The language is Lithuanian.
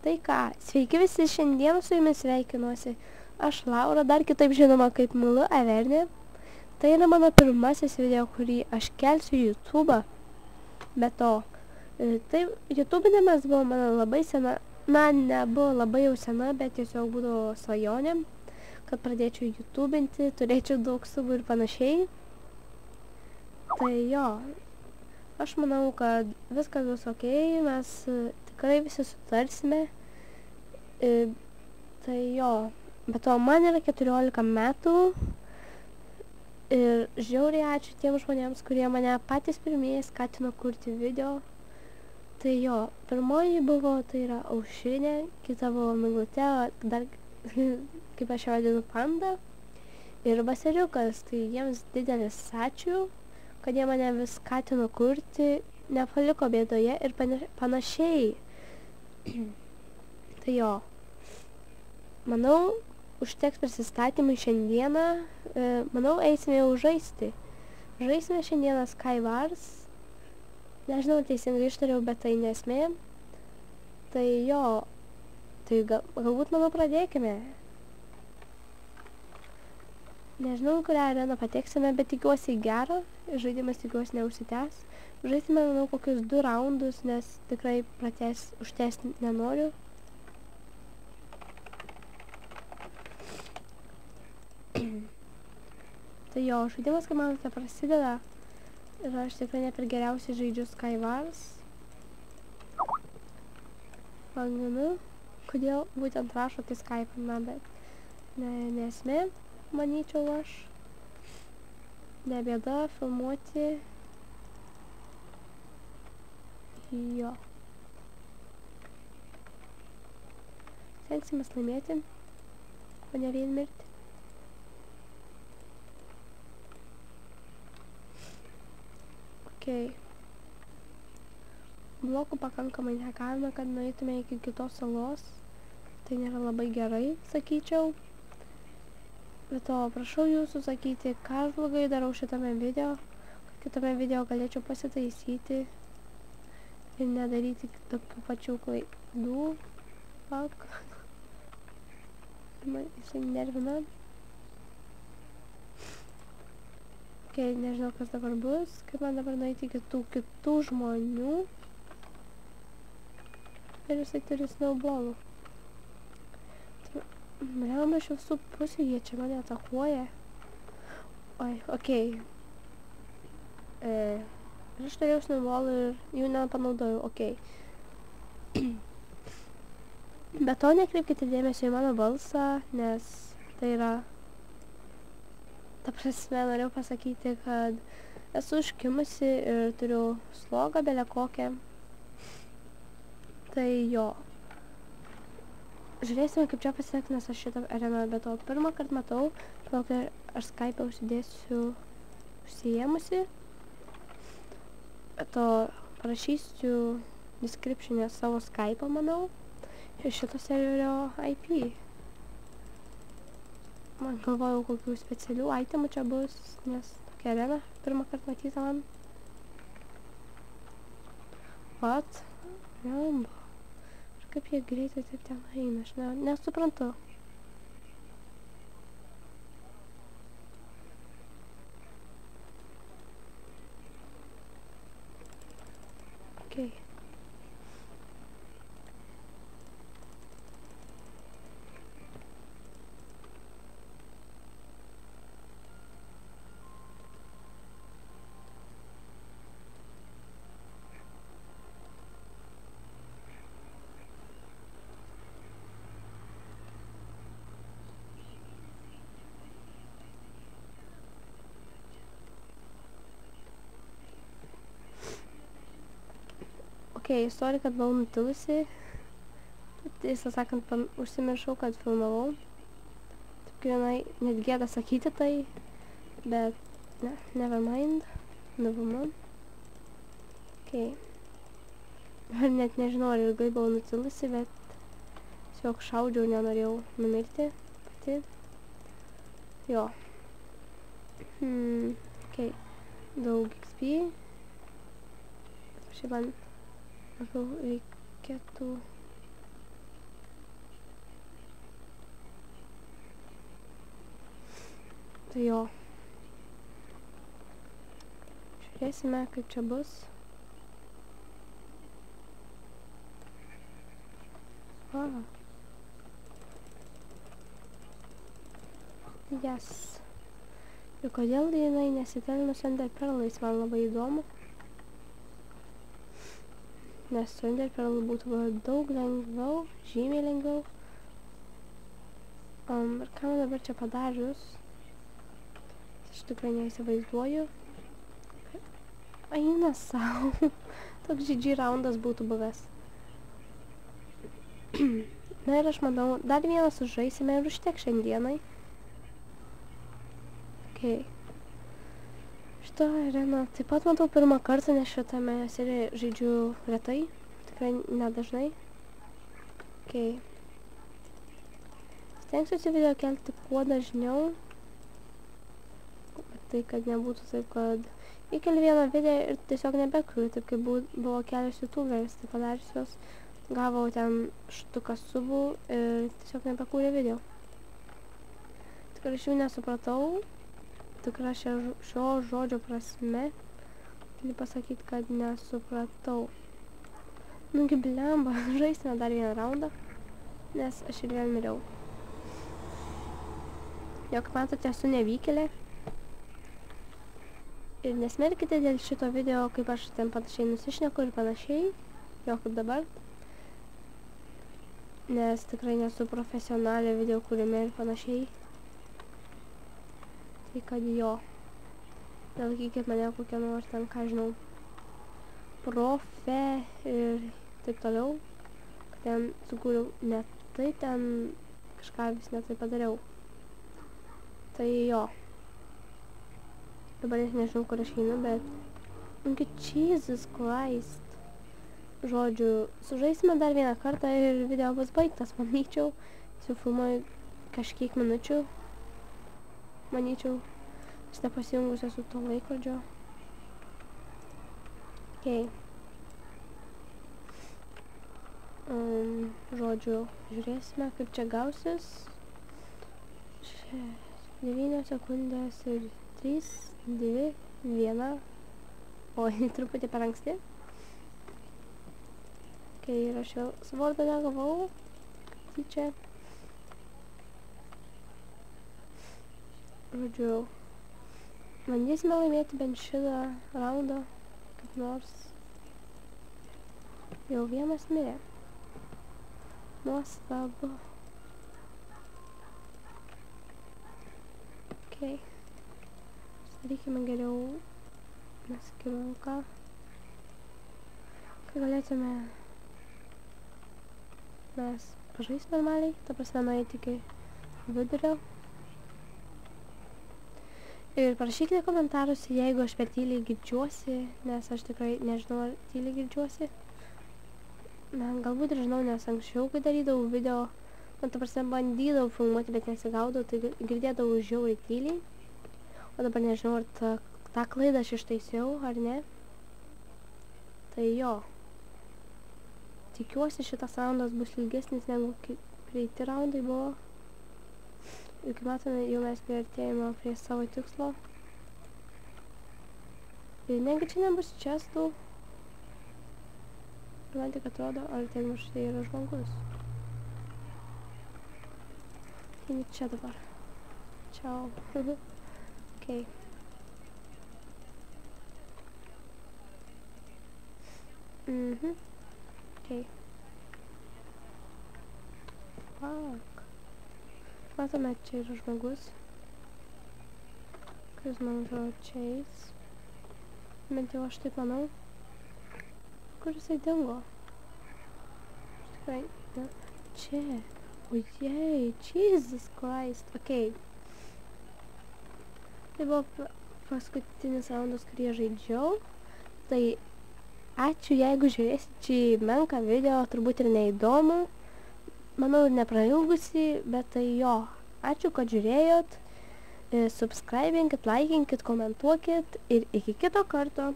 Tai ką, sveiki visi, šiandien su jumis sveikinuosi. Aš Laura, dar kitaip žinoma kaip Mulu Avernė. Tai yra mano pirmasis video, kurį aš kelsiu į YouTube'ą. Be to, tai YouTube'inimas buvo mano labai sena, nebuvo labai jau sena, bet tiesiog būdavo svajonė, kad pradėčiau YouTube'inti, turėčiau daug subų ir panašiai. Tai jo, aš manau, kad viskas bus ok, mes tikrai visi sutarsime. Tai jo, bet to man yra 14 metų ir žiauriai ačiū tiem žmonėms, kurie mane patys pirmieji skatino kurti video. Tai jo, pirmoji buvo, tai yra Aušrinė, kita buvo Miglutė, dar kaip aš ją vadinu Panda ir Baseriukas, tai jiems didelis ačiū, kad jie mane vis skatino kurti, nepaliko bėdoje ir panašiai. Tai jo, manau, užteks prisistatymui šiandieną, manau, eisime jau žaisti. Žaisime šiandieną Skywars, nežinau, teisingai ištariau, bet tai nesmė. Tai jo, tai galbūt, manau, pradėkime. Nežinau, kurią areną pateksime, bet tikiuosi gerą, žaidimas tikiuosi neužsitęs. Žaisime, manau, kokius 2 raundus, nes tikrai užtęsti nenoriu. Tai jo, žaidimas, kaip manote, prasideda ir aš tikrai ne per geriausiai žaidžiu Skywars. Paginu, kodėl būtent rašo tai Skype, na, bet nesmė, manyčiau aš. Nebėda filmuoti. Jo. Stengsimės laimėti, o ne vien mirti. Blokų pakankamai negavome, kad nueitume iki kitos salos. Tai nėra labai gerai, sakyčiau. Bet to prašau jūsų sakyti, ką aš blogai darau šitame video, kad kitame video galėčiau pasitaisyti ir nedaryti tokių pačių klaidų. Fuck. Jisai nervina. Nežinau, kas dabar bus, kaip man dabar nueiti kitų žmonių. Ir jisai turi snowballų. Bliamba, iš visų pusių jie čia mane atakuoja. Oi, okei. Aš turėjau snowballų ir jų nepanaudojau, okei. Bet to nekreipkite dėmesio į mano balsą, nes tai yra... Ta prasme, norėjau pasakyti, kad esu užkimusi ir turiu slogą belę kokią. Tai jo. Žiūrėsime, kaip čia pasiseks, nes aš šitą areną, bet to pirmą kartą matau, todėl aš Skype užsidėsiu užsiėmusi. Bet to parašysiu description'e savo Skype'ą, manau, ir šito serverio IP. Man galvojau, kokių specialių itemų čia bus, nes tokia arena pirmą kartą matyta man. What? Jamba. Ir kaip jie greitai taip ten eina, aš nesuprantu. Okei. Sorry, kad buvau nutilusi. Tiesą sakant, užsimiršau, kad filmavau. Taip grinai, net gėda sakyti tai, bet never mind. Ir net nežinau, ar ilgai buvau nutilusi, bet tiesiog šaudžiau, nenorėjau numirti pati. Jo. Daug XP. Šiaip man reikėtų Tai jo. Žiūrėsime, kaip čia bus. Yes. Ir kodėl jinai nesitelina su Ender Pearlais, man labai įdomu. Nes su Ender Pearl būtų daug lengviau, žymiai lengviau. Ir ką man dabar čia padarius? Aš tikrai neįsivaizduoju. Eina sau. Toks GG raundas būtų buvęs. Na ir aš manau, dar vieną sužaisime ir užtek šiandienai. Okay. Šitą areną taip pat matau pirmą kartą, nes šitame serijoje žaidžiu retai. Tikrai nedažnai. Okay. Stengsiuosi video kelti kuo dažniau. Tai, kad nebūtų taip, kad įkeli vieną video ir tiesiog nebekuriu, taip kaip buvo kelios youtuberis, tai padariusios. Gavau ten štuką subų ir tiesiog nebekūrė video. Tikrai aš jų nesupratau. Tikrai šio žodžio prasme. Galiu pasakyti, kad nesupratau. Nugi blemba, žaisime dar vieną raundą. Nes aš ir vėl miriau. Jok matote, esu nevykėlė. Ir nesmerkite dėl šito video, kaip aš ten panašiai nusišneku ir panašiai. Jo kaip dabar. Nes tikrai nesu profesionalė video kūrime ir panašiai. Tai kad jo. Nelakykit mane kokią nors ten, ką žinau, profe ir taip toliau. Ten sukūriau ne tai, ten kažką vis ne tai padariau. Tai jo. Dabar aš nežinau, kur aš einu, bet... Jesus Christ. Žodžiu, sužaisime dar vieną kartą ir video bus baigtas, manyčiau. Jau filmuoju kažkiek minučių. Manyčiau, aš nepasijungusiu su to laikrodžio. Okay. Žodžiu, žiūrėsime, kaip čia gausis. 9 sekundės ir 3, 2, 1. Oi, truputį per anksti. Kai ir aš vėl svordą negavau. Tyčia. Žodžiu. Bandysime laimėti bent šitą raundą. Kaip nors. Jau vienas mirė. Nuostabu. Okay. Darykime geriau. Neskiriuką. Kai galėtume mes pažaisti normaliai, ta prasme nueiti iki vidurio. Ir parašykite komentaruose, jeigu aš per tyliai girdžiuosi, nes aš tikrai nežinau, ar tyliai girdžiuosi. Galbūt ir žinau, nes anksčiau, kai darydavau video, ta prasme bandydavau filmuoti, bet nesigaudavau, tai girdėdavau žiauriai tyliai. O dabar nežinau, ar tą klaidą aš ištaisiau, ar ne. Tai jo. Tikiuosi šitas raundas bus ilgesnis negu praeiti raundai buvo. Ir kaip matome, jau mes priartėjame prie savo tikslo. Ir negi čia nebus čestų. Man tik atrodo, ar ten už tai yra žmogus. Tai čia dabar. Čiau. Okay. Okay. Fuck. Matome, čia yra žmogus. Kuris man atrodo čia eis. Bent jau aš taip manau. Kur jisai dingo? Tikrai, ne. Čia. Ojei, Jesus Christ. Okay. Tai buvo paskutinis raundas, kurį žaidžiau. Tai ačiū, jeigu žiūrėsit šį menką video, turbūt ir neįdomu. Manau, ir neprailgusi, bet tai jo. Ačiū, kad žiūrėjot. Subscribinkit, laikinkit, komentuokit ir iki kito karto.